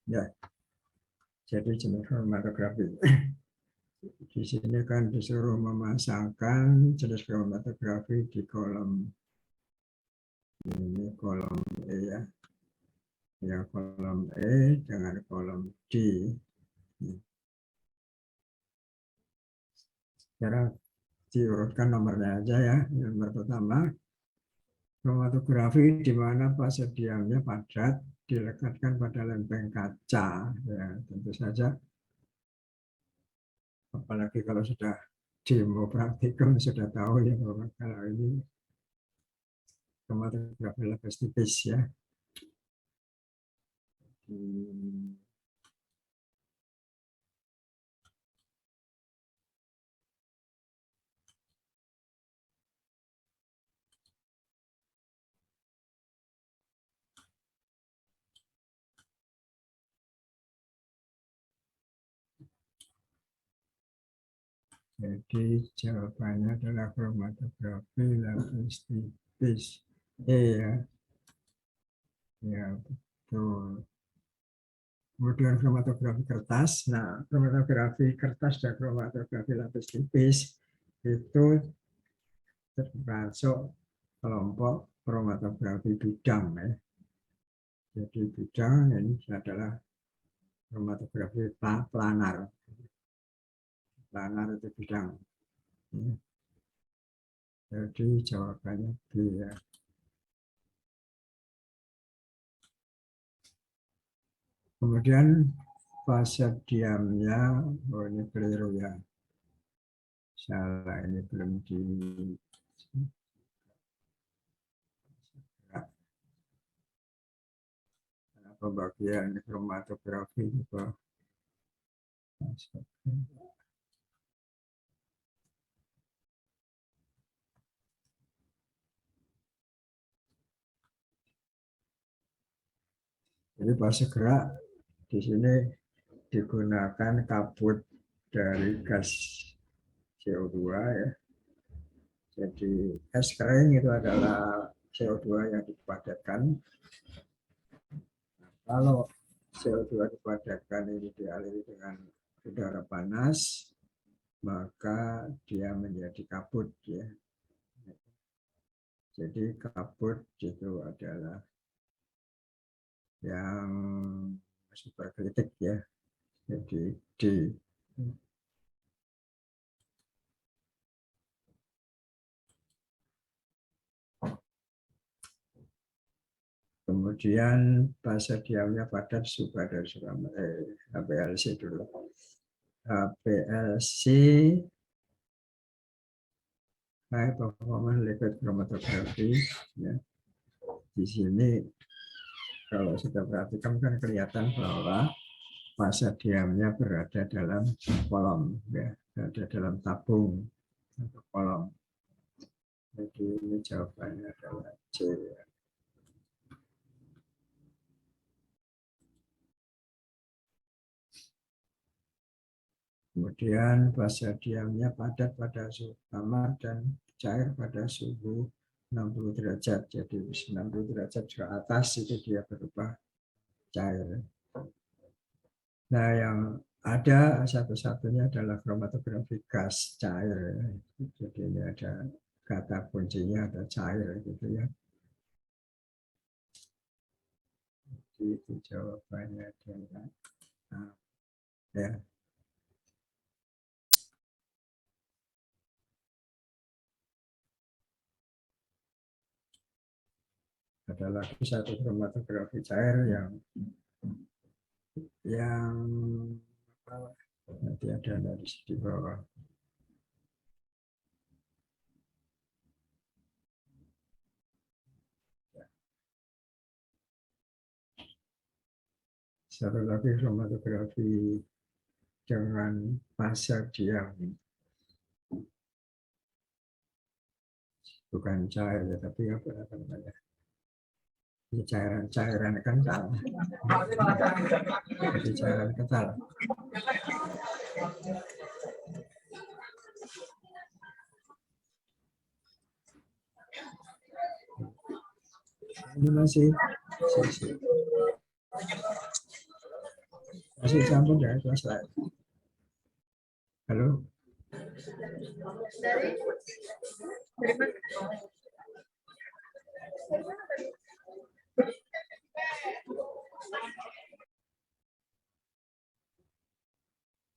Ya, jadi jenis kromatografi. Di sini kan disuruh memasangkan jenis kromatografi di kolom ini, kolom E ya. Ya, kolom E dengan kolom D. Sekarang diurutkan nomornya aja ya. Nomor pertama, kromatografi di mana fase diamnya padat dilekatkan pada lempeng kaca. Ya, tentu saja. Apalagi kalau sudah demo praktikum sudah tahu ya bahwa kalau ini kromatografi lapis tipis ya. Jadi jawabannya adalah kromatografi lapis tipis. Ya, ya betul. Kemudian kromatografi kertas. Nah, kromatografi kertas dan kromatografi lapis tipis itu termasuk kelompok kromatografi bidang ya. Jadi bidang ini adalah kromatografi planar. Planar itu bidang. Jadi jawabannya B ya. Kemudian fase diamnya, oh ini keliru ya. Salah, ini belum di pembagian kromatografi juga. Jadi fase gerak di sini digunakan kabut dari gas CO2 ya. Jadi es kering itu adalah CO2 yang dipadatkan. Kalau CO2 dipadatkan ini dialiri dengan udara panas, maka dia menjadi kabut ya. Jadi kabut itu adalah yang superkritik ya. Jadi D. Kemudian fase diamnya padat suka dari HPLC dulu. HPLC high performance liquid chromatography ya. Di sini kalau sudah perhatikan kan kelihatan bahwa fase diamnya berada dalam kolom ya, berada dalam tabung atau kolom. Jadi ini jawabannya adalah C ya. Kemudian fase diamnya padat pada suhu kamar dan cair pada suhu 60 derajat. Jadi 90 derajat ke atas itu dia berubah cair. Nah, yang ada satu-satunya adalah kromatografi gas cair. Jadi ini ada kata kuncinya ada cair gitu ya. Jadi itu jawabannya adalah ya. Ada lagi satu kromatografi cair yang nanti ada di bawah. Satu lagi kromatografi dengan fase diam, bukan cair ya, tapi apa namanya? Cairan kental. Jadi cairan kental. Ini masih campur ya kelas lain. Halo.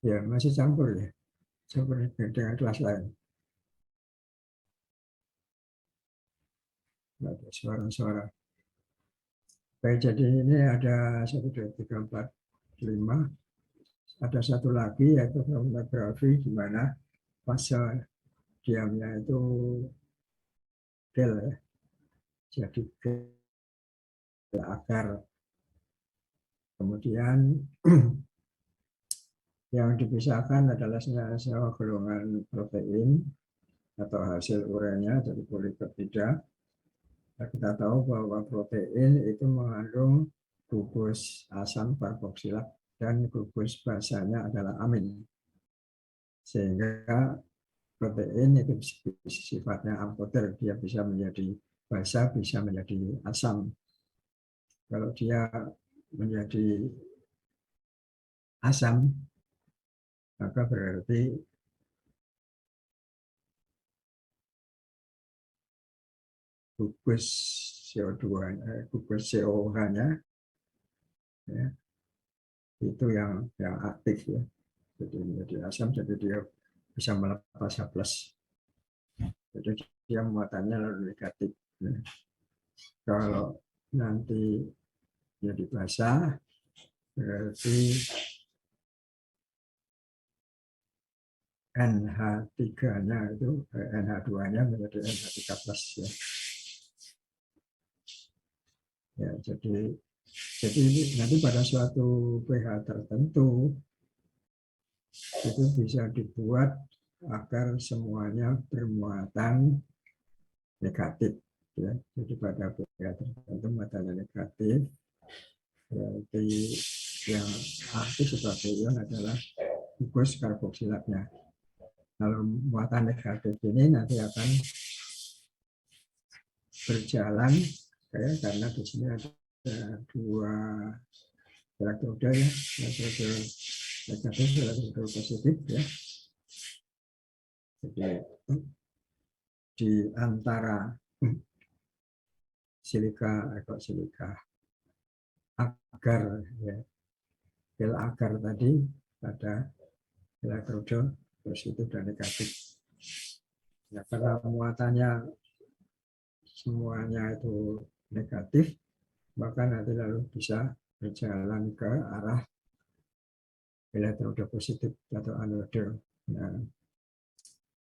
Ya masih campur ya, campur dengan kelas lain. Ada suara-suara. Baik, jadi ini ada 1, 2, 3, 4, 5. Ada satu lagi yaitu chromatography di mana fase diamnya itu gel ya. Jadi gel agar. Kemudian yang dipisahkan adalah senyawa golongan protein atau hasil urenya dari polipeptida. Kita tahu bahwa protein itu mengandung gugus asam karboksilat dan gugus basanya adalah amin. Sehingga protein itu sifatnya amphoter, dia bisa menjadi basa, bisa menjadi asam. Kalau dia menjadi asam, maka berarti gugus CO2, gugus COH-nya ya, itu yang aktif ya. Jadi menjadi asam, jadi dia bisa melepas H+. Jadi dia muatannya lalu negatif. Ya. Kalau nanti jadi basah, berarti NH3-nya itu NH2-nya menjadi NH3+ ya. Ya, jadi nanti pada suatu pH tertentu itu bisa dibuat agar semuanya bermuatan negatif ya. Jadi pada pH tertentu muatannya negatif, berarti yang aktif sebagai ion adalah gugus karboksilatnya. Kalau muatan negatif ini nanti akan berjalan ya, karena di sini ada dua elektroda ya, elektroda negatif, elektroda positif ya. Jadi di antara silika agar ya, pil agar tadi ada elektroda positif dan negatif. Ya, karena muatannya semuanya itu negatif, maka nanti lalu bisa berjalan ke arah elektroda positif atau anode. Nah,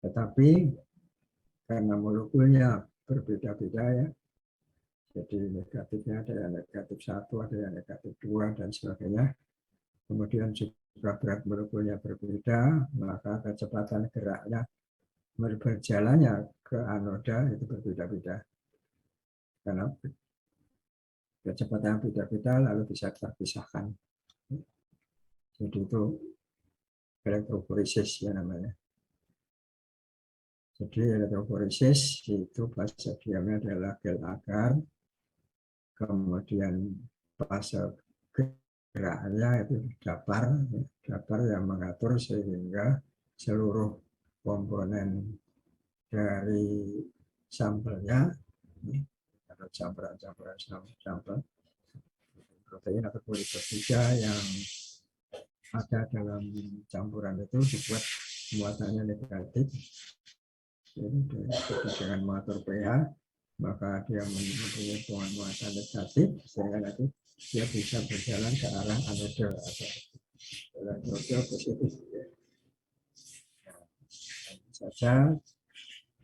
tetapi karena molekulnya berbeda-beda ya, jadi negatifnya ada yang negatif 1, ada yang negatif 2, dan sebagainya. Kemudian juga berat molekulnya berbeda, maka kecepatan geraknya berjalannya ke anoda itu berbeda-beda. Karena kecepatan beda-beda lalu bisa terpisahkan. Jadi itu elektroforesis ya namanya. Jadi elektroforesis itu fase diamnya adalah gel agar, kemudian fase geraknya itu dapar yang mengatur sehingga seluruh komponen dari sampelnya atau campuran sampel protein atau polipeptida yang ada dalam campuran itu dibuat muatannya negatif. Jadi dengan mengatur pH, maka dia mempunyai muatan negatif sehingga nanti dia bisa berjalan ke arah anoda atau elektroda positif. Saja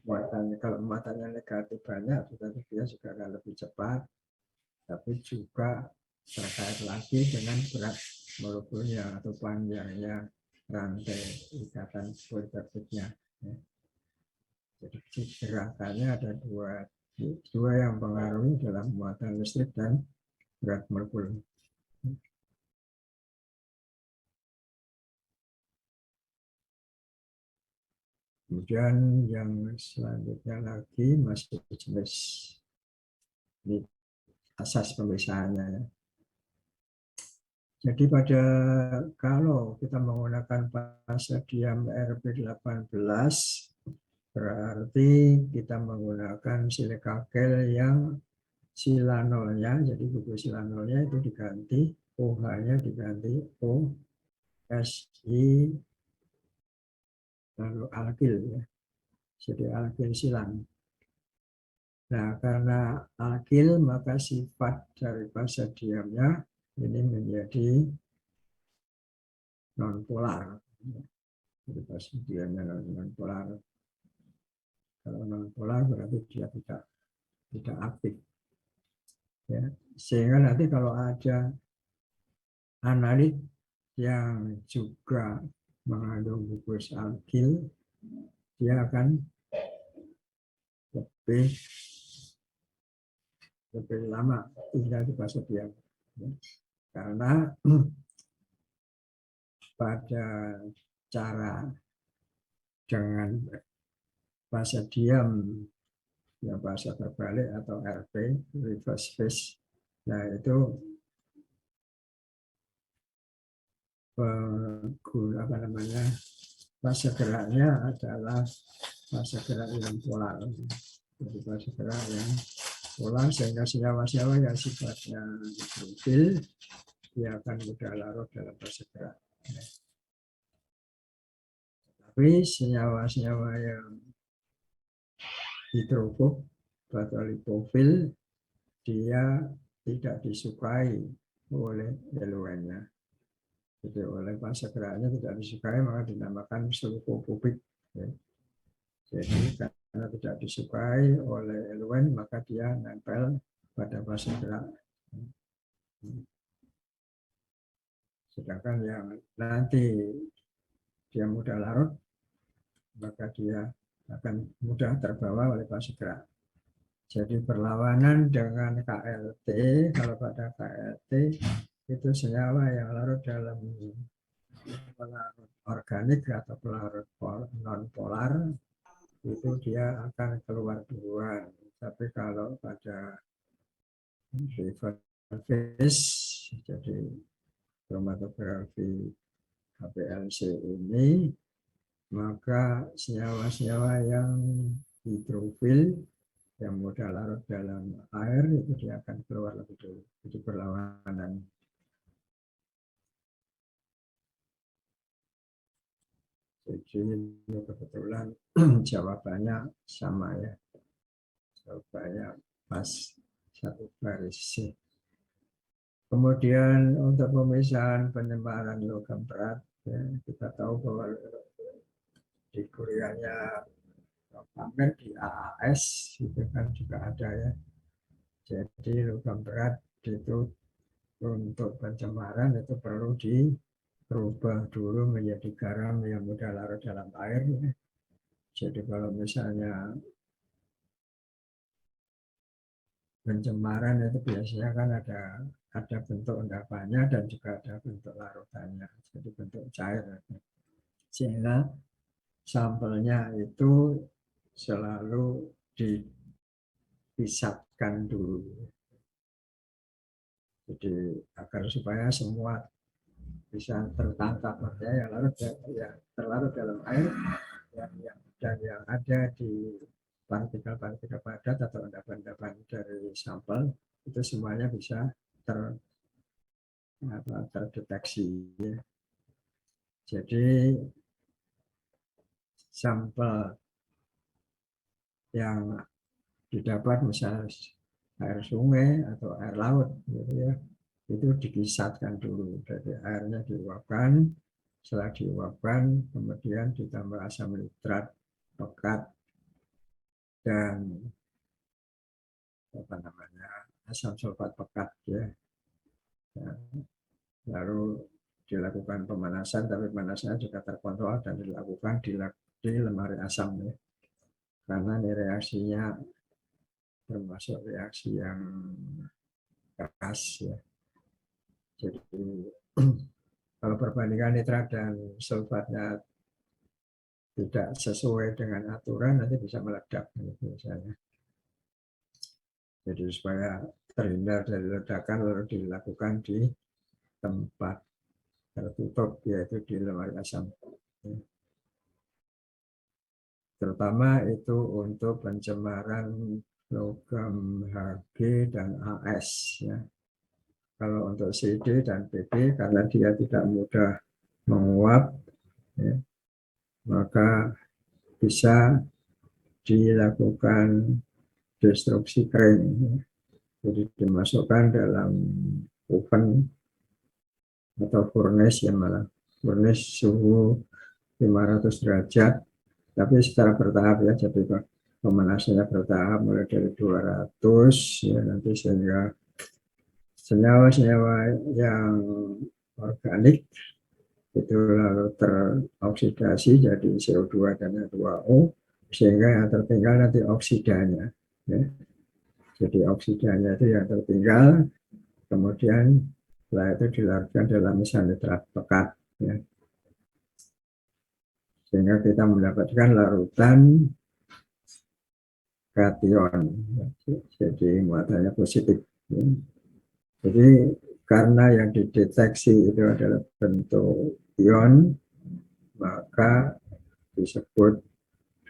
muatannya, kalau muatannya negatif banyak, tetapi dia juga akan lebih cepat, tapi juga terkait lagi dengan berat molekulnya atau panjangnya rantai ikatan polipeptidnya. Jadi gerakannya ada dua yang mempengaruhi dalam muatan listrik dan berat molekul. Kemudian yang selanjutnya lagi masih jenis asas pemisahannya ya. Jadi kalau kita menggunakan fase diam Rp18 berarti kita menggunakan silika gel yang silanolnya, jadi gugus silanolnya itu diganti OH-nya diganti OSI lalu alkil ya. Jadi alkil silan. Nah, karena alkil maka sifat dari fase diamnya ini menjadi non polar. Jadi fase diamnya non polar. Kalau non polar berarti dia tidak aktif. Ya. Sehingga nanti kalau ada analit yang juga mengandung gugus alkil, dia akan lebih lama tinggal di fase diam. Karena pada cara dengan fase diam, ya fase terbalik atau RP, reverse phase, nah itu apa namanya, fase geraknya adalah fase gerak yang polar. Jadi fase gerak yang polar sehingga senyawa-senyawa yang sifatnya hidrofil dia akan mudah larut dalam fase gerak. Tapi senyawa-senyawa yang hidrofob atau lipofil dia tidak disukai oleh eluennya. Jadi oleh fase geraknya tidak disukai maka dinamakan sulfofobik. Ya. Jadi karena tidak disukai oleh eluen maka dia nempel pada fase gerak. Sedangkan yang nanti dia mudah larut maka dia akan mudah terbawa oleh fase gerak. Jadi berlawanan dengan KLT, kalau pada KLT itu senyawa yang larut dalam pelarut organik atau pelarut non polar itu dia akan keluar duluan. Tapi kalau pada reverse phase, jadi kromatografi HPLC ini, maka senyawa-senyawa yang hidrofil yang mudah larut dalam air itu dia akan keluar lebih dulu. Jadi berlawanan. Jadi kebetulan jawabannya sama ya. Jawabannya pas satu garis. Kemudian untuk pemisahan penyemaran logam berat, ya, kita tahu bahwa di kuliahnya pamer di AAS itu kan juga ada ya. Jadi logam berat itu untuk pencemaran itu perlu dirubah dulu menjadi garam yang mudah larut dalam air. Ya. Jadi kalau misalnya pencemaran itu biasanya kan ada bentuk endapannya dan juga ada bentuk larutannya, jadi bentuk cair. Sehingga sampelnya itu selalu dipisahkan dulu. Jadi agar supaya semua bisa tertangkap, ya larut ya terlarut dalam air dan yang ada di partikel-partikel padat atau endapan-endapan dari sampel itu semuanya bisa terdeteksi. Ya. Jadi sampel yang didapat misalnya air sungai atau air laut gitu ya, itu dikisatkan dulu. Jadi airnya diuapkan, setelah diuapkan kemudian ditambah asam nitrat pekat dan apa namanya asam sulfat pekat ya. Lalu dilakukan pemanasan, tapi pemanasannya juga terkontrol dan dilakukan di lemari asam ya. Karena ini reaksinya termasuk reaksi yang keras ya. Jadi kalau perbandingan nitrat dan sulfatnya tidak sesuai dengan aturan nanti bisa meledak misalnya. Jadi supaya terhindar dari ledakan lalu dilakukan di tempat tertutup, yaitu di lemari asam. Terutama itu untuk pencemaran logam Hg dan As. Ya. Kalau untuk CD dan Pb, karena dia tidak mudah menguap, ya, maka bisa dilakukan destruksi kering. Ya. Jadi dimasukkan dalam oven atau furnace, ya malah furnace suhu 500 derajat, tapi secara bertahap ya, jadi pemanasannya bertahap mulai dari 200 ya, nanti sehingga senyawa-senyawa yang organik itu lalu teroksidasi jadi CO2 dan H2O, sehingga yang tertinggal nanti oksidanya ya. Jadi oksidanya itu yang tertinggal, kemudian setelah itu dilarutkan dalam misal nitrat pekat ya. Sehingga kita mendapatkan larutan kation, jadi muatannya positif. Jadi karena yang dideteksi itu adalah bentuk ion, maka disebut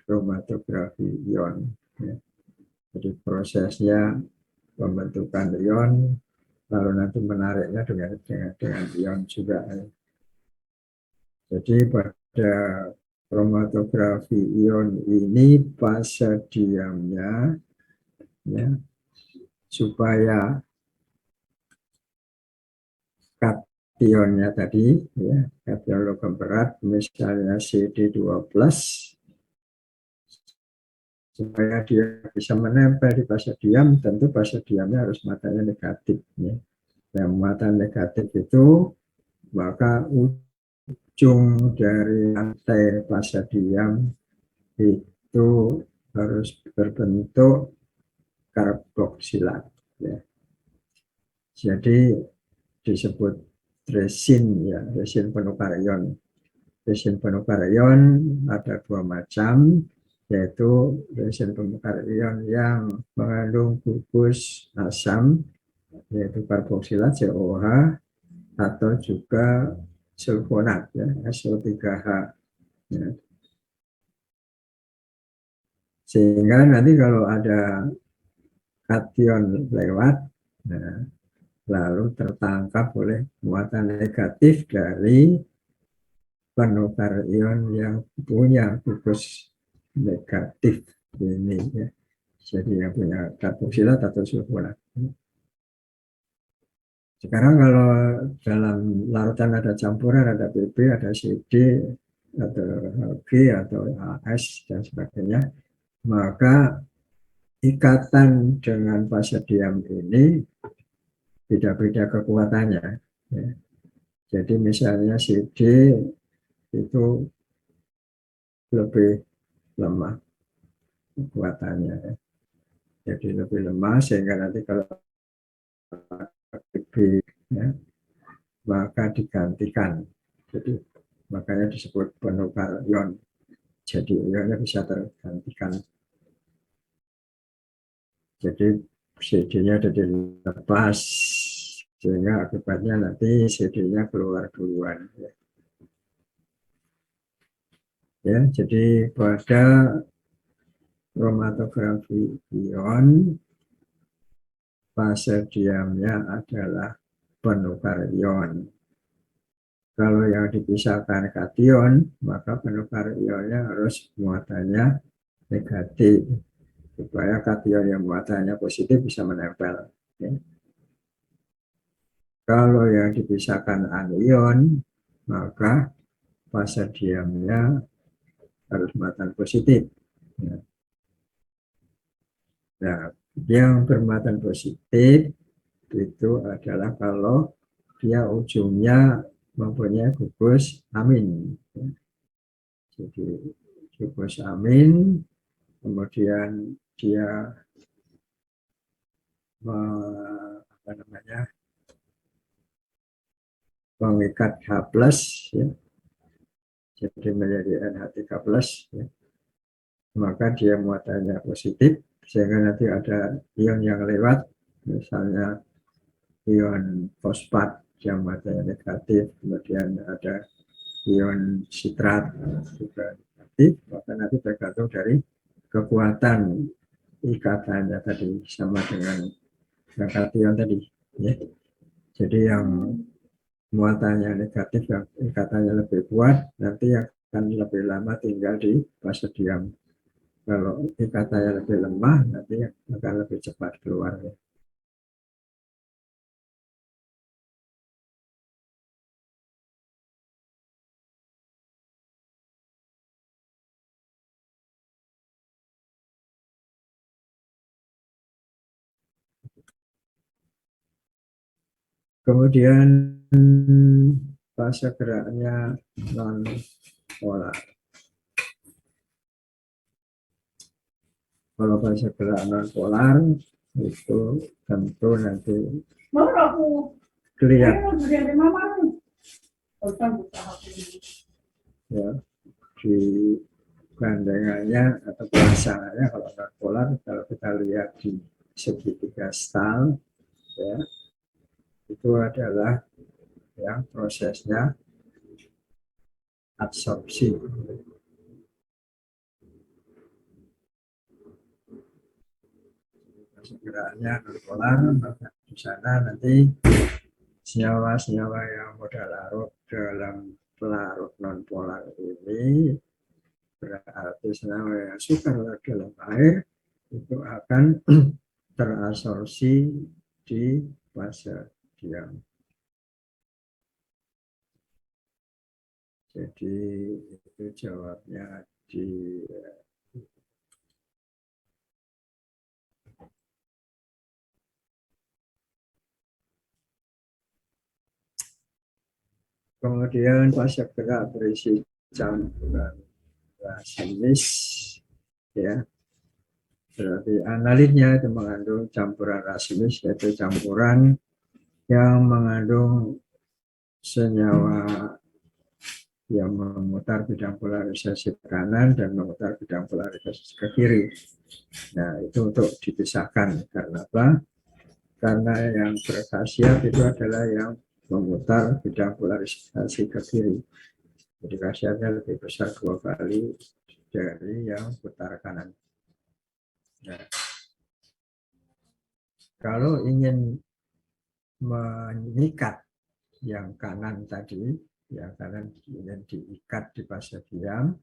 kromatografi ion. Jadi prosesnya pembentukan ion, lalu nanti menariknya dengan ion juga. Jadi pada kromatografi ion ini fase diamnya ya, supaya kationnya tadi ya, kation logam berat misalnya CD2+, supaya dia bisa menempel di fase diam, tentu fase diamnya harus matanya negatif ya. Yang mata negatif itu maka ujung dari rantai fase diam itu harus berbentuk karboksilat ya. Jadi disebut resin ya, resin penukar ion. Resin penukar ion ada dua macam, yaitu resin penukar ion yang mengandung gugus asam yaitu karboksilat COH, atau juga sulfonat ya, SO3H ya. Sehingga nanti kalau ada kation lewat, nah, lalu tertangkap oleh muatan negatif dari penukar ion yang punya gugus negatif ini ya. Jadi yang punya karboksilat atau sulfonat. Sekarang kalau dalam larutan ada campuran, ada Pp, ada CD, atau Hg, atau As, dan sebagainya, maka ikatan dengan fase diam ini beda-beda kekuatannya. Ya. Jadi misalnya CD itu lebih lemah kekuatannya. Ya. Jadi lebih lemah sehingga nanti kalau Pp ya, maka digantikan. Jadi makanya disebut penukar ion. Jadi ionnya bisa tergantikan. Jadi CD-nya jadi lepas sehingga akibatnya nanti CD-nya keluar duluan. Ya, jadi pada kromatografi ion fase diamnya adalah penukar ion. Kalau yang dipisahkan kation, maka penukar ionnya harus muatannya negatif supaya kation yang muatannya positif bisa menempel. Ya. Kalau yang dipisahkan anion, maka fase diamnya harus muatan positif. Ya. Nah, yang bermuatan positif itu adalah kalau dia ujungnya mempunyai gugus amin. Ya. Jadi gugus amin, kemudian dia apa namanya, mengikat H+, ya. Jadi menjadi NH3+, ya. Maka dia muatannya positif, sehingga nanti ada ion yang lewat, misalnya ion fosfat yang matanya negatif, kemudian ada ion sitrat juga negatif, maka nanti tergantung dari kekuatan ikatannya tadi sama dengan kation tadi. Ya. Jadi yang muatannya negatif, yang ikatannya lebih kuat, nanti akan lebih lama tinggal di fase diam. Kalau ikatannya lebih lemah, nanti akan lebih cepat keluar. Kemudian fase geraknya non polar. Kalau fase gerak non polar itu tentu nanti kelihatan ya di gandengannya atau pelaksananya. Kalau non polar, kalau kita lihat di segitiga stal ya, itu adalah yang prosesnya absorpsi. Geraknya non polar, maka di sana nanti senyawa-senyawa yang mudah larut dalam pelarut non polar ini, berarti senyawa yang suka larut dalam air itu akan terabsorpsi di fase diam. Jadi itu jawabnya di kemudian fase gerak berisi campuran rasinis ya. Berarti analitnya itu mengandung campuran rasinis, yaitu campuran yang mengandung senyawa yang memutar bidang polarisasi ke kanan dan memutar bidang polarisasi ke kiri. Nah, itu untuk dipisahkan. Karena apa? Karena yang berkhasiat itu adalah yang memutar bidang polarisasi ke kiri. Jadi khasiatnya lebih besar 2 kali dari yang putar kanan. Nah, kalau ingin mengikat yang kanan tadi, yang kanan ingin diikat di fase diam,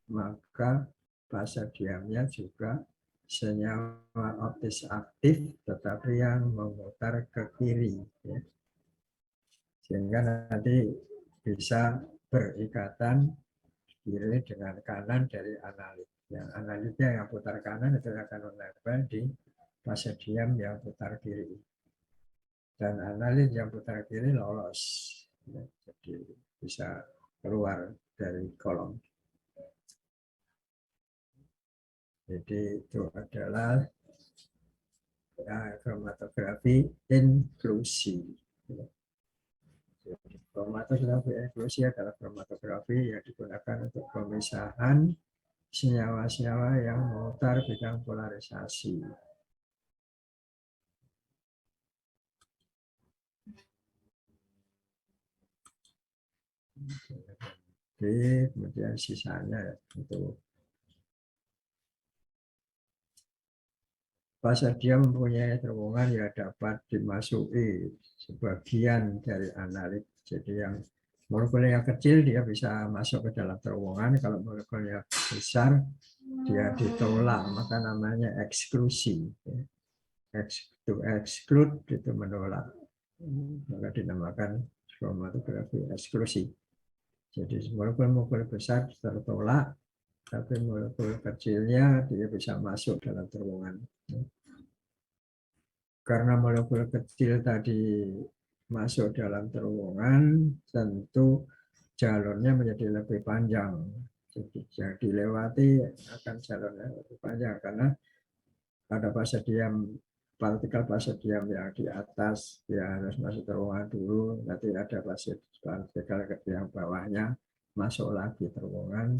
maka fase diamnya juga senyawa optis aktif tetapi yang memutar ke kiri ya. Sehingga nanti bisa berikatan kiri dengan kanan dari analit. Yang analitnya yang putar kanan itu akan menempel di fase diam yang putar kiri. Dan analit yang putar kiri lolos. Ya, jadi bisa keluar dari kolom. Jadi itu adalah ya, kromatografi inklusi. Jadi, kromatografi inklusi adalah kromatografi yang digunakan untuk pemisahan senyawa-senyawa yang memutar bidang polarisasi. Oke, kemudian sisanya untuk fase diam mempunyai terowongan yang dapat dimasuki sebagian dari analit. Jadi yang molekul yang kecil dia bisa masuk ke dalam terowongan, kalau molekul yang besar dia ditolak, maka namanya eksklusi. To exclude itu menolak, maka dinamakan kromatografi eksklusi. Jadi molekul-molekul besar tertolak, tapi molekul kecilnya dia bisa masuk dalam terowongan. Karena molekul kecil tadi masuk dalam terowongan, tentu jalurnya menjadi lebih panjang. Jadi yang dilewati akan jalurnya lebih panjang karena pada fase diam, partikel fase diam yang di atas dia harus masuk terowongan dulu, nanti ada fase partikel yang bawahnya masuk lagi terowongan,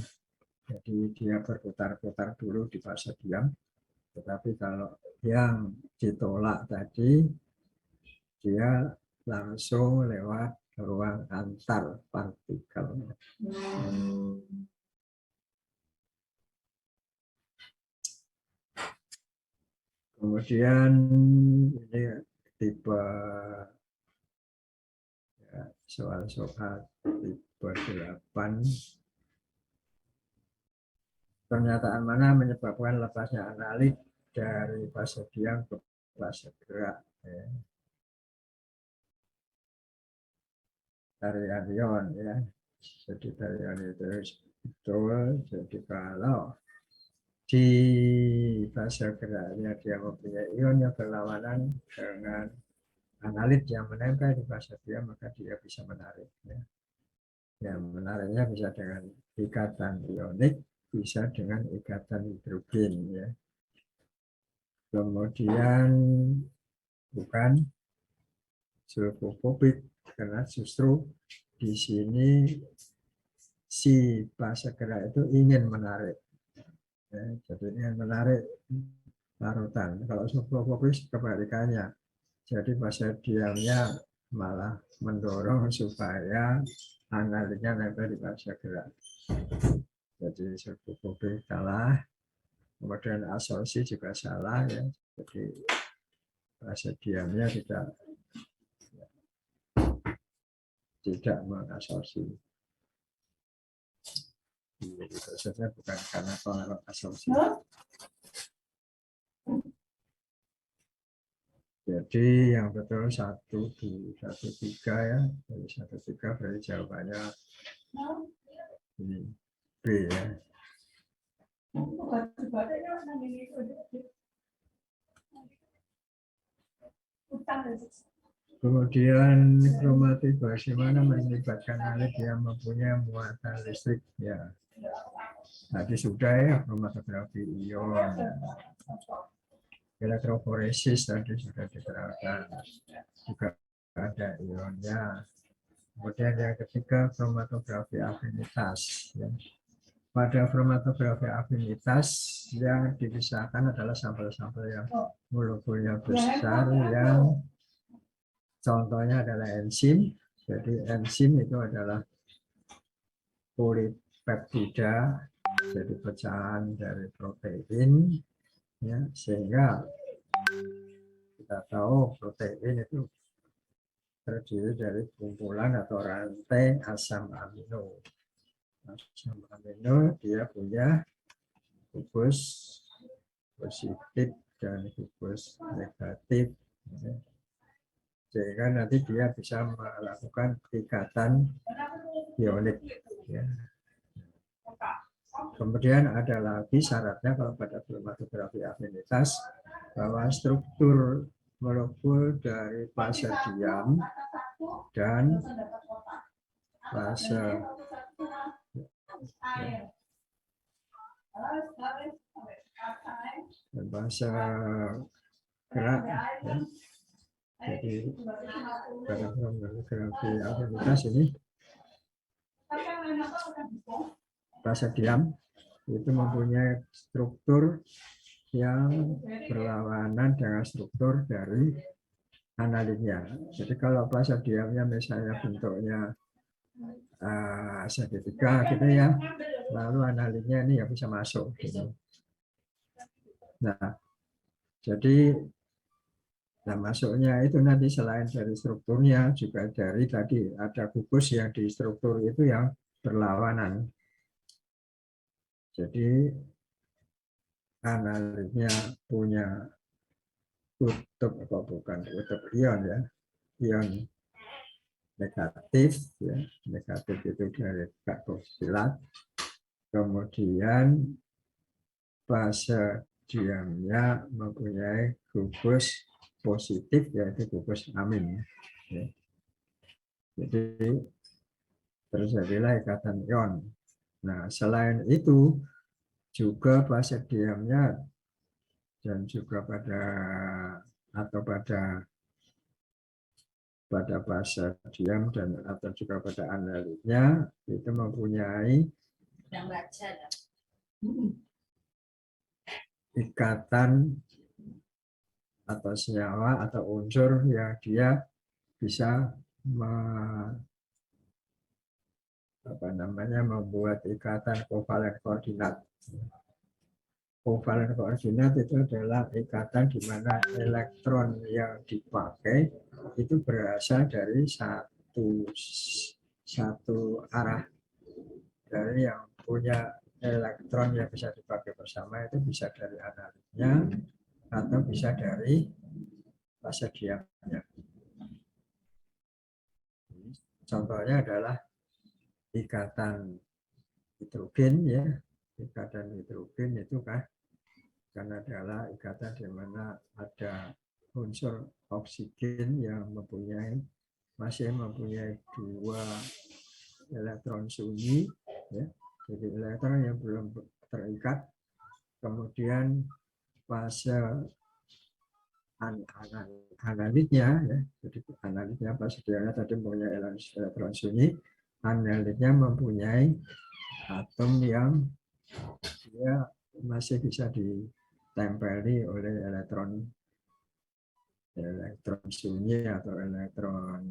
jadi dia berputar-putar dulu di fase diam, Tetapi kalau yang ditolak tadi, dia langsung lewat ruang antar partikel. Kemudian ini tipe soal-soal tipe 8. Pernyataan mana menyebabkan lepasnya analit dari fase diam ke fase gerak? Ya. Tarian ion ya. Jadi tarian itu betul. Jadi kalau di fase geraknya dia mempunyai ion yang berlawanan dengan analit yang menempel di fase diam, maka dia bisa menarik. Ya. Yang menariknya bisa dengan ikatan ionik, bisa dengan ikatan hidrogen. Ya. Kemudian bukan sulfofobik karena justru di sini si fase gerak itu ingin menarik. Ya, jadi ingin menarik larutan. Kalau sulfofobik kebalikannya. Jadi fase diamnya malah mendorong supaya analitnya nempel di fase gerak. Jadi sulfofobik salah. Kemudian absorpsi juga salah ya. Jadi fase diamnya tidak mengabsorpsi. Jadi prosesnya bukan karena pengaruh absorpsi. Jadi yang betul 1, 2, 1, 3 ya. Jadi 1, 3 berarti jawabannya ini B ya. Kemudian kromatik bagaimana melibatkan analit yang mempunyai muatan listrik ya. Tadi sudah ya kromatografi ion. Elektroforesis tadi sudah diterangkan. Juga ada ionnya. Kemudian yang ketiga kromatografi afinitas. Ya. Pada kromatografi afinitas yang dipisahkan adalah sampel-sampel yang molekulnya besar yang contohnya adalah enzim. Jadi enzim itu adalah polipeptida, jadi pecahan dari protein, ya, sehingga kita tahu protein itu terdiri dari kumpulan atau rantai asam amino. Asam amino dia punya gugus positif dan gugus negatif. Sehingga nanti dia bisa melakukan ikatan ionik. Ya. Kemudian ada lagi syaratnya kalau pada kromatografi afinitas bahwa struktur molekul dari fase diam dan fase gerak ya. Jadi pada kromatografi afinitas ini fase diam itu mempunyai struktur yang berlawanan dengan struktur dari analitnya. Jadi kalau fase diamnya misalnya bentuknya segitiga gitu ya, lalu analitnya ini ya bisa masuk. Gitu. Nah, jadi masuknya itu nanti selain dari strukturnya juga dari tadi ada gugus yang di struktur itu yang berlawanan. Jadi analitnya punya kutub apa bukan kutub ion ya, ion negatif ya, negatif itu dari karboksilat. Kemudian fase diamnya mempunyai gugus positif yaitu gugus amin. Ya. Jadi terjadilah ikatan ion. Nah, selain itu juga fase diamnya dan juga pada fase diam dan atau juga pada analitnya itu mempunyai ikatan atau senyawa atau unsur yang dia bisa membuat ikatan kovalen koordinat. Kovalen koordinat itu adalah ikatan di mana elektron yang dipakai itu berasal dari satu arah. Dari yang punya elektron yang bisa dipakai bersama itu bisa dari analitnya atau bisa dari fase diamnya. Contohnya adalah ikatan hidrogen ya. Ikatan hidrogen itu kan adalah ikatan di mana ada unsur oksigen yang masih mempunyai 2 elektron sunyi ya. Jadi elektron yang belum terikat, kemudian fase analitnya ya. Jadi analitnya fase diamnya tadi mempunyai elektron sunyi, analitnya mempunyai atom yang dia masih bisa ditempeli oleh elektron sunyi atau elektron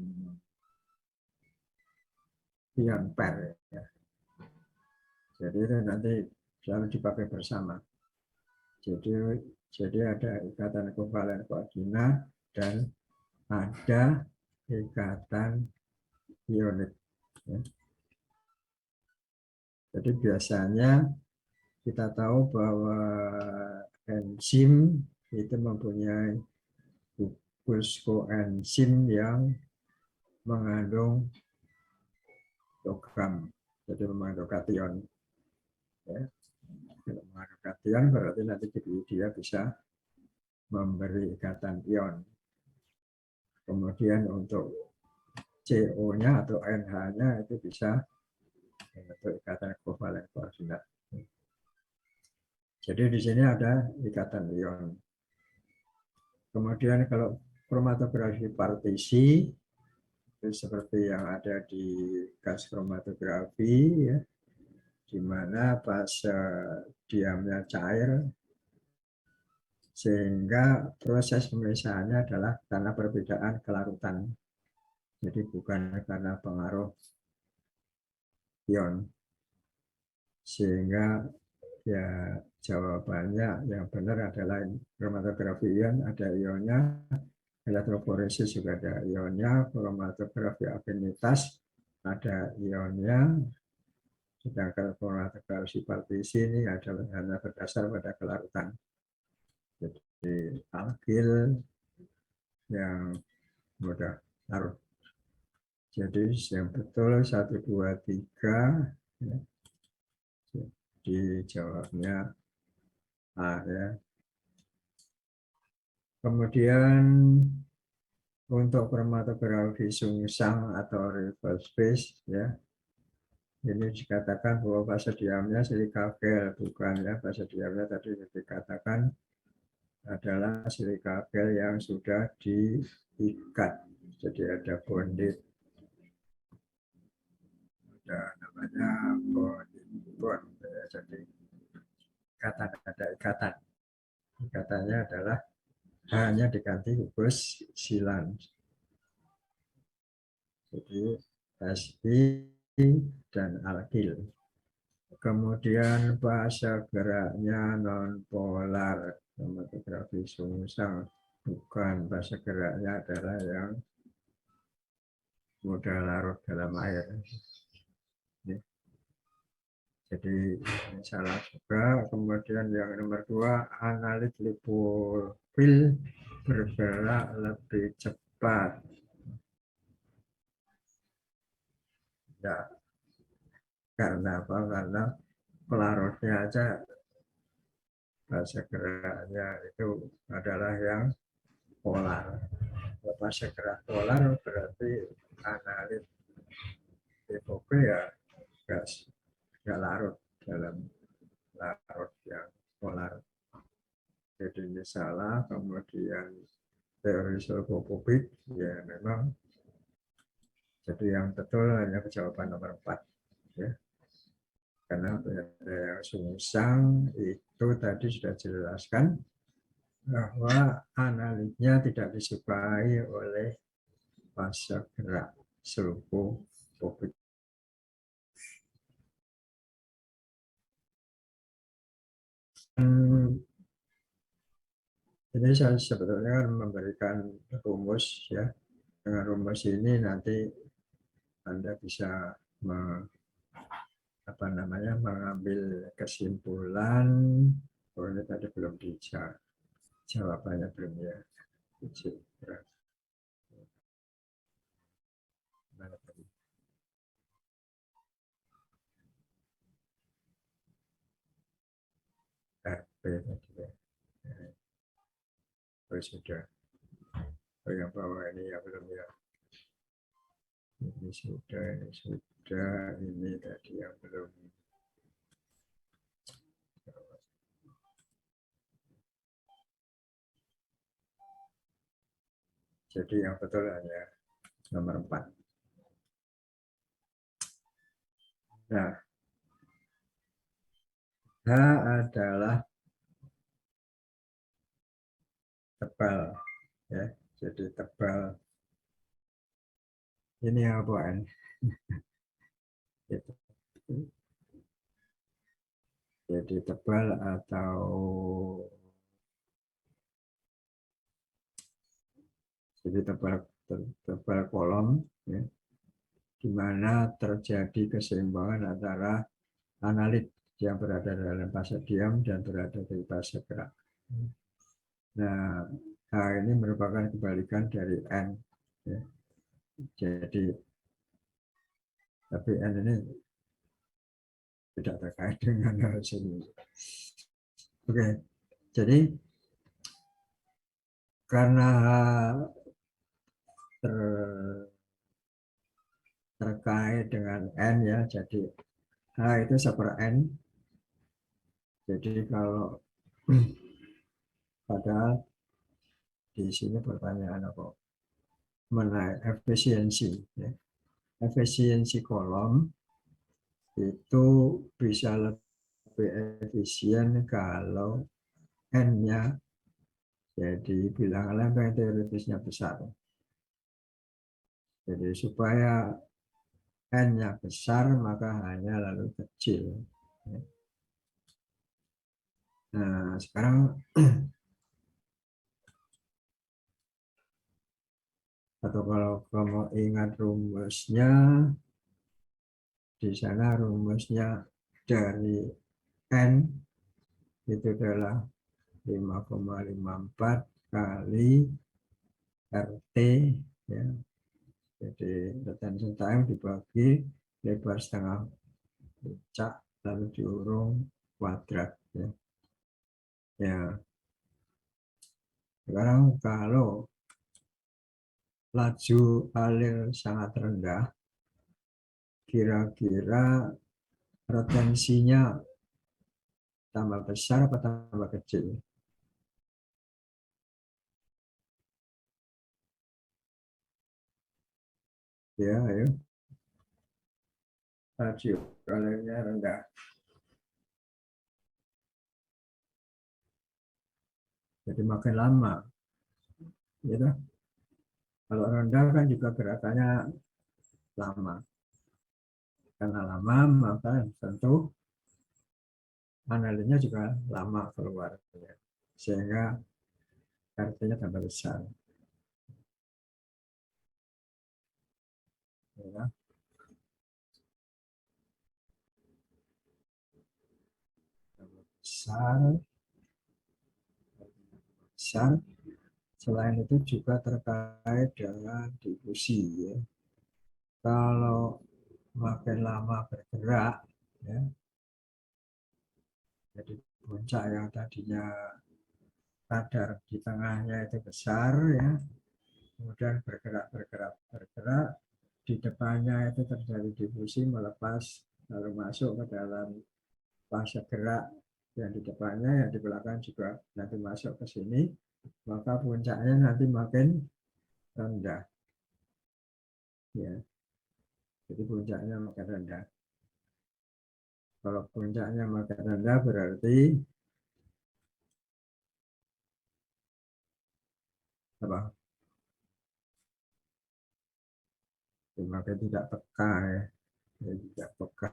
pion pair ya. Jadi itu nanti selalu dipakai bersama. Jadi ada ikatan kovalen koordinat dan ada ikatan ionik. Ya. Jadi biasanya kita tahu bahwa enzim itu mempunyai gugus koenzim yang mengandung logam, jadi mengandung kation. Ya. Kalau mengandung kation berarti nanti dia bisa memberi ikatan ion. Kemudian untuk CO-nya atau NH-nya itu bisa untuk ikatan kovalen koordinat. Jadi di sini ada ikatan ion. Kemudian kalau kromatografi partisi itu seperti yang ada di gas kromatografi ya, di mana fase diamnya cair sehingga proses pemisahannya adalah karena perbedaan kelarutan. Jadi bukan karena pengaruh ion. Sehingga ya jawabannya yang benar adalah kromatografi ion ada ionnya, elektroforesis juga ada ionnya, kromatografi afinitas ada ionnya, sedangkan kromatografi partisi ini adalah hanya berdasar pada kelarutan. Jadi alkil yang mudah larut. Jadi yang betul 1, 2, 3 ya. Jadi jawabnya A ya. Kemudian untuk kromatografi sungsang atau reverse phase ya. Ini dikatakan bahwa fase diamnya silika gel, bukan ya, fase diamnya tadi dikatakan adalah silika gel yang sudah diikat. Jadi ada bonded. Ada namanya bond ya. Jadi ada ikatan. Ikatannya adalah hanya diganti gugus silan. Jadi SI dan alkil. Kemudian fase geraknya non polar, kromatografi sungsang, bukan fase geraknya adalah yang mudah larut dalam air. Jadi salah juga. Kemudian yang nomor 2, analit lipofil bergerak lebih cepat. Ya, karena apa? Karena pelarutnya aja fase geraknya itu adalah yang polar. Fase gerak polar berarti analit lipofil ya gas. Nggak larut dalam larut yang polar. Jadi ini salah. Kemudian teori Popovic ya memang. Jadi yang betul hanya jawaban nomor 4 ya. Karena pada yang sungsang itu tadi sudah dijelaskan bahwa analitnya tidak disukai oleh fase gerak seluruh publik. Ini saya sebetulnya memberikan rumus ya. Dengan rumus ini nanti Anda bisa mengambil kesimpulan. Oh, ini tadi belum dijawab, jawabannya belum ya. Mana tadi? RP tadi ya. Oh, sudah. Oh, yang bawah ini ya belum ya. Ini sudah, ini tadi yang belum. Jadi yang betul hanya nomor 4. Nah, H adalah tebal ya. Jadi tebal ini apaan? Jadi tebal atau jadi tebal kolom ya, di mana terjadi keseimbangan antara analit yang berada dalam fase diam dan berada di fase gerak. Nah, H ini merupakan kebalikan dari N. Ya. Jadi, tapi N ini tidak terkait dengan hal ini. Oke, jadi karena terkait dengan N ya, jadi H itu seper N. Jadi kalau padahal di sini pertanyaan apa? Mengenai efisiensi. Ya. Efisiensi kolom itu bisa lebih efisien kalau N-nya jadi bilangan lempeng teoritisnya besar. Jadi supaya N-nya besar maka hanya lalu kecil. Nah sekarang atau kalau kamu ingat rumusnya, di sana rumusnya dari N itu adalah 5,54 kali RT ya. Jadi retention time dibagi lebar setengah puncak lalu diurung kuadrat ya. Ya. Sekarang kalau laju alir sangat rendah, kira-kira retensinya tambah besar atau tambah kecil? Ya, ayo. Laju alirnya rendah. Jadi makin lama. Gitu. Kalau rendah kan juga gerakannya lama. Karena lama maka tentu analisnya juga lama keluar. Sehingga artinya tambah besar. Ya. Besar, besar. Selain itu juga terkait dengan difusi. Ya. Kalau makin lama bergerak, ya, jadi puncak yang tadinya radar di tengahnya itu besar, ya, kemudian bergerak, di depannya itu terjadi difusi melepas lalu masuk ke dalam fase gerak yang di depannya, yang di belakang juga nanti masuk ke sini, maka puncaknya nanti makin rendah. Ya. Jadi puncaknya makin rendah. Kalau puncaknya makin rendah berarti apa? Makin tidak peka ya. Tidak peka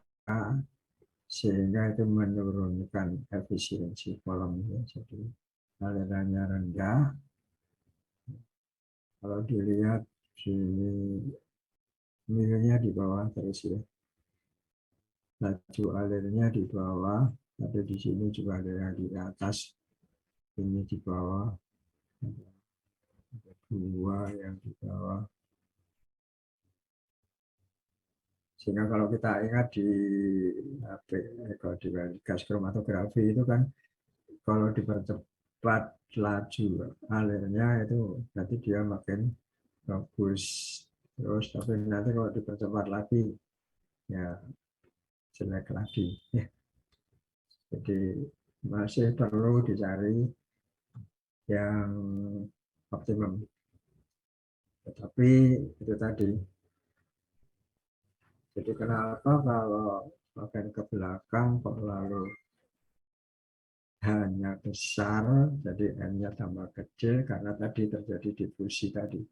sehingga itu menurunkan efisiensi kolomnya. Jadi alirannya rendah. Kalau dilihat sini nilainya di bawah terus ya. Laju alirnya di bawah, tapi di sini juga ada yang di atas, ini di bawah, ada dua yang di bawah. Sehingga kalau kita ingat di kalau di gas kromatografi itu kan kalau dipercepat laju alirnya itu berarti dia makin bagus. Terus tapi nanti kalau dipercepat lagi ya jelek lagi. Ya. Jadi masih perlu dicari yang optimum. Tetapi itu tadi. Jadi kenapa kalau makin ke belakang kok lalu hanya besar, jadi N-nya tambah kecil karena tadi terjadi difusi tadi.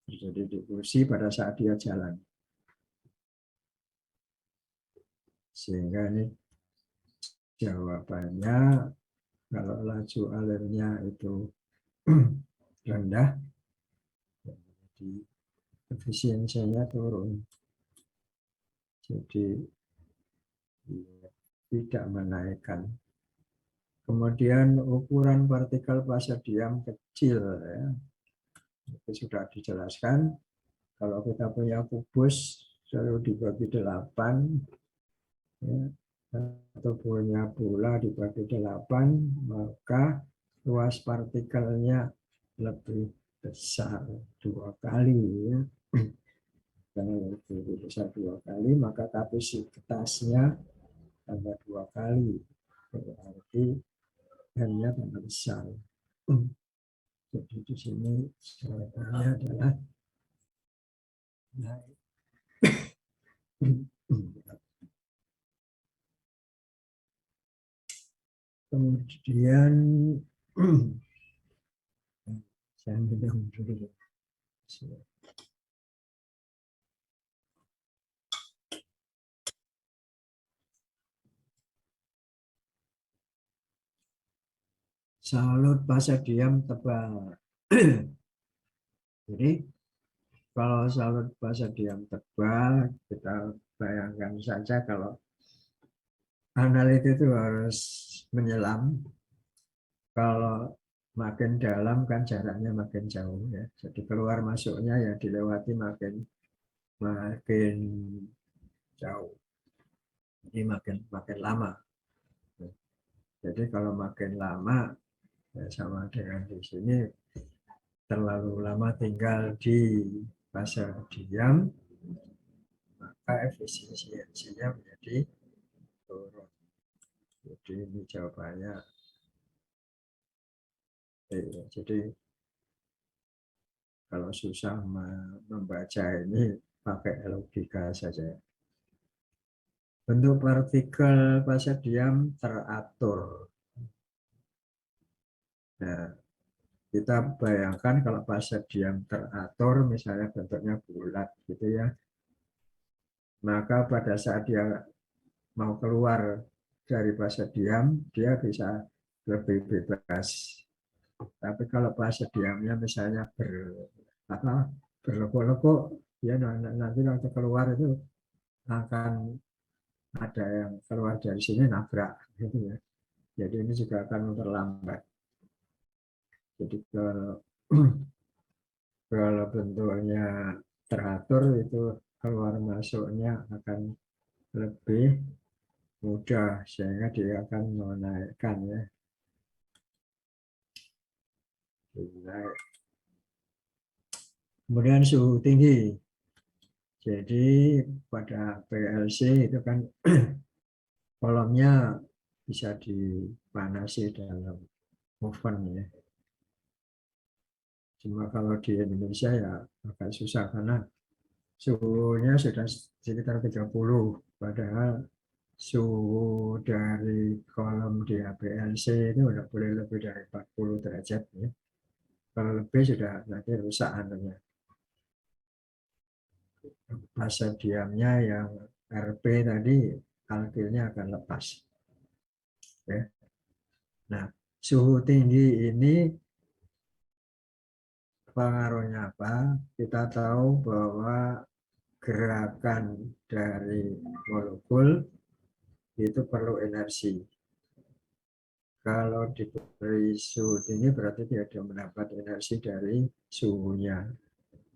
Terjadi difusi pada saat dia jalan. Sehingga ini jawabannya kalau laju alirnya itu rendah, jadi efisiensinya turun. Jadi tidak menaikkan. Kemudian ukuran partikel fase diam kecil, ya. Itu sudah dijelaskan. Kalau kita punya kubus selalu dibagi 8, ya, atau punya bola dibagi 8, maka luas partikelnya lebih besar 2 kali. Ya. Karena lebih besar 2 kali, maka kapasitasnya tambah 2 kali. Berarti N-nya tambah besar. Jadi di sini jawabannya adalah naik. Kemudian saya minum dulu. Salut fase diam tebal. Jadi kalau salut fase diam tebal, kita bayangkan saja kalau analit itu harus menyelam. Kalau makin dalam kan jaraknya makin jauh ya. Jadi keluar masuknya ya dilewati makin jauh. Jadi makin lama. Jadi kalau makin lama ya sama dengan di sini terlalu lama tinggal di fase diam, maka efisiensinya menjadi turun. Jadi ini jawabannya. Jadi kalau susah membaca ini pakai logika saja. Bentuk partikel fase diam teratur. Nah, kita bayangkan kalau fase diam teratur, misalnya bentuknya bulat gitu ya, maka pada saat dia mau keluar dari fase diam, dia bisa lebih bebas. Tapi kalau fase diamnya misalnya berlekuk-lekuk, ya nanti waktu keluar itu akan ada yang keluar dari sini nabrak, gitu ya. Jadi ini juga akan memperlambat. Jadi kalau bentuknya teratur itu keluar masuknya akan lebih mudah sehingga dia akan menaikkan ya. Naik. Kemudian suhu tinggi. Jadi pada PLC itu kan kolomnya bisa dipanasi dalam oven ya. Cuma kalau di Indonesia ya agak susah karena suhunya sudah sekitar 30, padahal suhu dari kolom di HPLC itu udah boleh lebih dari 40 derajat ya. Kalau lebih sudah nanti rusak anunya. Masa diamnya yang RP tadi alkilnya akan lepas. Ya. Nah, suhu tinggi ini pengaruhnya apa? Kita tahu bahwa gerakan dari molekul itu perlu energi. Kalau diberi suhu tinggi berarti dia mendapat energi dari suhunya.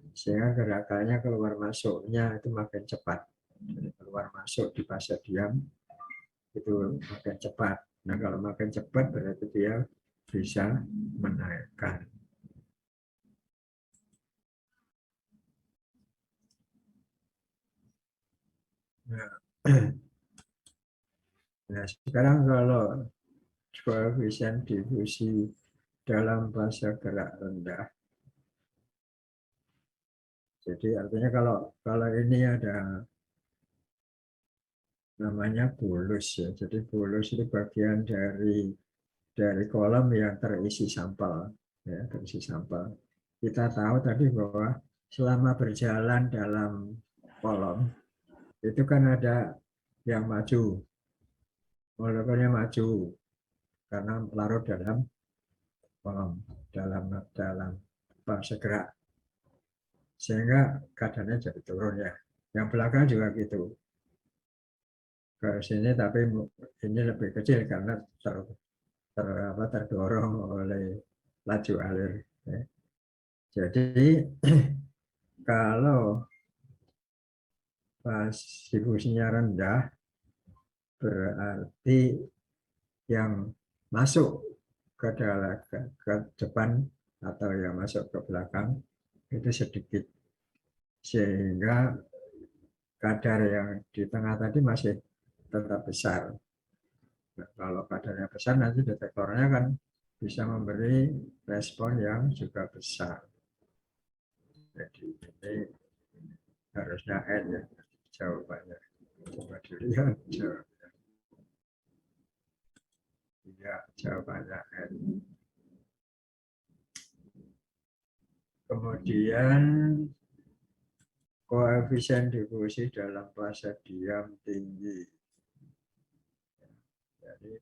Sehingga gerakannya keluar masuknya itu makin cepat. Jadi keluar masuk di fase diam itu makin cepat. Nah kalau makin cepat berarti dia bisa menaikkan. Nah, nah sekarang kalau koefisien difusi dalam fase gerak rendah, jadi artinya kalau ini ada namanya bulus ya. Jadi bulus itu bagian dari kolom yang terisi sampel ya, terisi sampel. Kita tahu tadi bahwa selama berjalan dalam kolom itu kan ada yang maju, molekulnya maju karena larut dalam kolom, dalam dalam segera, sehingga kadarnya jadi turun ya. Yang belakang juga gitu ke sini, tapi ini lebih kecil karena terdorong oleh laju alir. Ya. Jadi kalau pas difusinya rendah berarti yang masuk ke dalam ke depan atau yang masuk ke belakang itu sedikit, sehingga kadar yang di tengah tadi masih tetap besar. Nah, kalau kadarnya besar nanti detektornya kan bisa memberi respon yang juga besar. Jadi ini harusnya N ya jawabannya. Coba dilihat jawabannya. Ya, jawabannya N. Kemudian koefisien difusi dalam fase diam tinggi. Jadi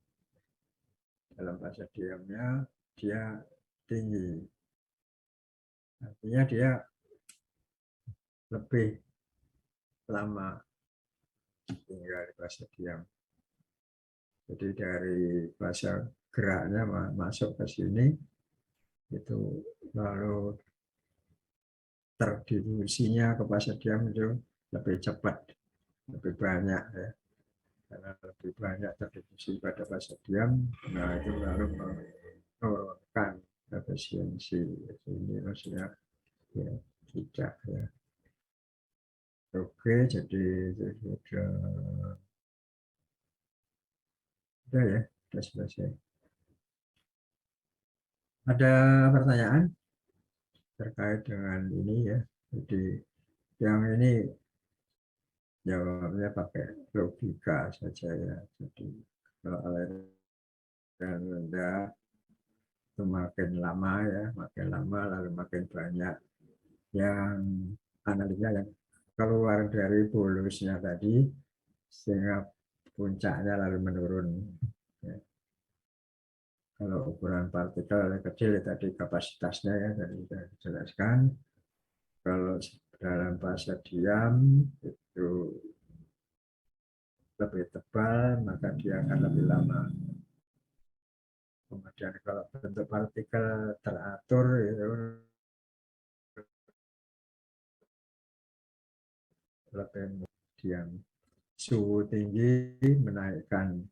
dalam fase diamnya dia tinggi. Artinya dia lebih lama tinggal di fase diam. Jadi dari fase geraknya masuk ke sini itu lalu terdifusinya ke fase diam itu lebih cepat, lebih banyak ya. Karena lebih banyak terdifusi pada fase diam, nah itu lalu menurunkan efisiensi. Ini maksudnya ya, tidak ya. Oke, jadi sudah ya, sudah selesai. Ada pertanyaan terkait dengan ini ya? Jadi yang ini jawabnya pakai logika saja ya. Jadi kalau aliran rendah itu makin lama ya, makin lama lalu makin banyak yang analisnya yang keluar dari bolusnya tadi, sehingga puncaknya lalu menurun. Ya. Kalau ukuran partikel kecil tadi kapasitasnya ya tadi sudah dijelaskan. Kalau dalam fase diam itu lebih tebal, maka dia akan lebih lama. Kemudian kalau bentuk partikel teratur itu lebih diam. Suhu tinggi menaikkan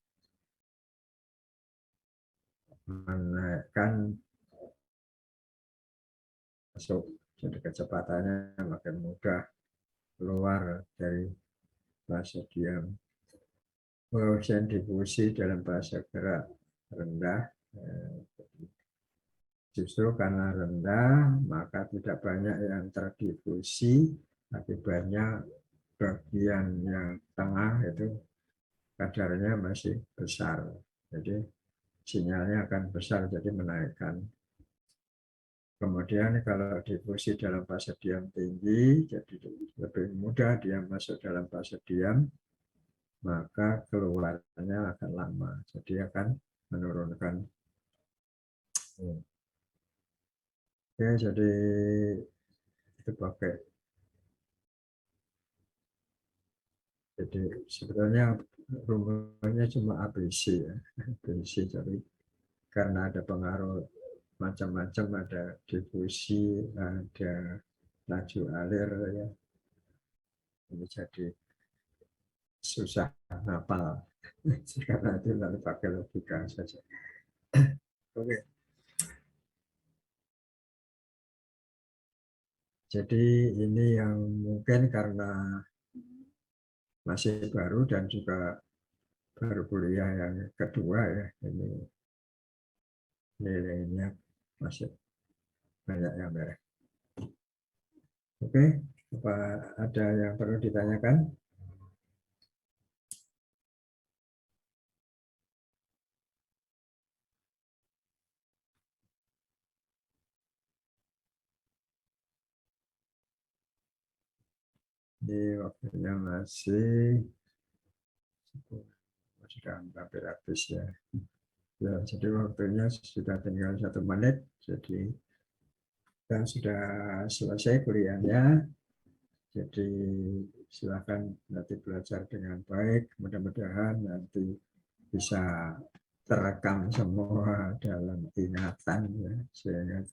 masuk, jadi kecepatannya makin mudah keluar dari fase diam. Koefisien difusi dalam fase gerak rendah, justru karena rendah maka tidak banyak yang terdifusi, Akibatnya bagian yang tengah itu kadarnya masih besar. Jadi sinyalnya akan besar, jadi menaikkan. Kemudian kalau difusi dalam fase diam tinggi, jadi lebih mudah dia masuk dalam fase diam, maka keluarnya akan lama. Jadi akan menurunkan. Oke, jadi itu pakai. Jadi sebetulnya rumusnya cuma ABC ya, ABC. Jadi karena ada pengaruh macam-macam, ada difusi, ada laju alir ya. Ini jadi susah hafal. Karena itu lalu pakai logika saja. Oke. Jadi ini yang mungkin karena masih baru dan juga baru kuliah yang kedua ya, ini nilainya masih banyak yang merah. Oke, apa ada yang perlu ditanyakan? Di waktunya masih sudah hampir habis ya. Ya, jadi waktunya sudah tinggal 1 menit. Jadi kita sudah selesai kuliahnya. Jadi silakan nanti belajar dengan baik. Mudah-mudahan nanti bisa terekam semua dalam ingatan ya, sehingga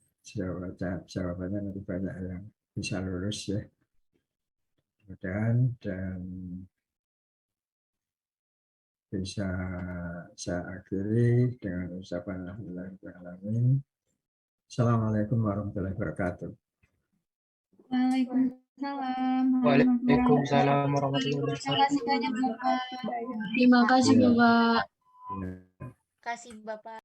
jawabannya nanti banyak yang bisa lulus ya. Mudah-mudahan, dan bisa saya akhiri dengan ucapan alhamdulillahirrahmanirrahim. Assalamualaikum warahmatullahi wabarakatuh. Waalaikumsalam. Waalaikumsalam warahmatullahi Terima wabarakatuh. kasih banyak Bapak. Terima kasih Iya. Bapak. Ya. Terima kasih Bapak.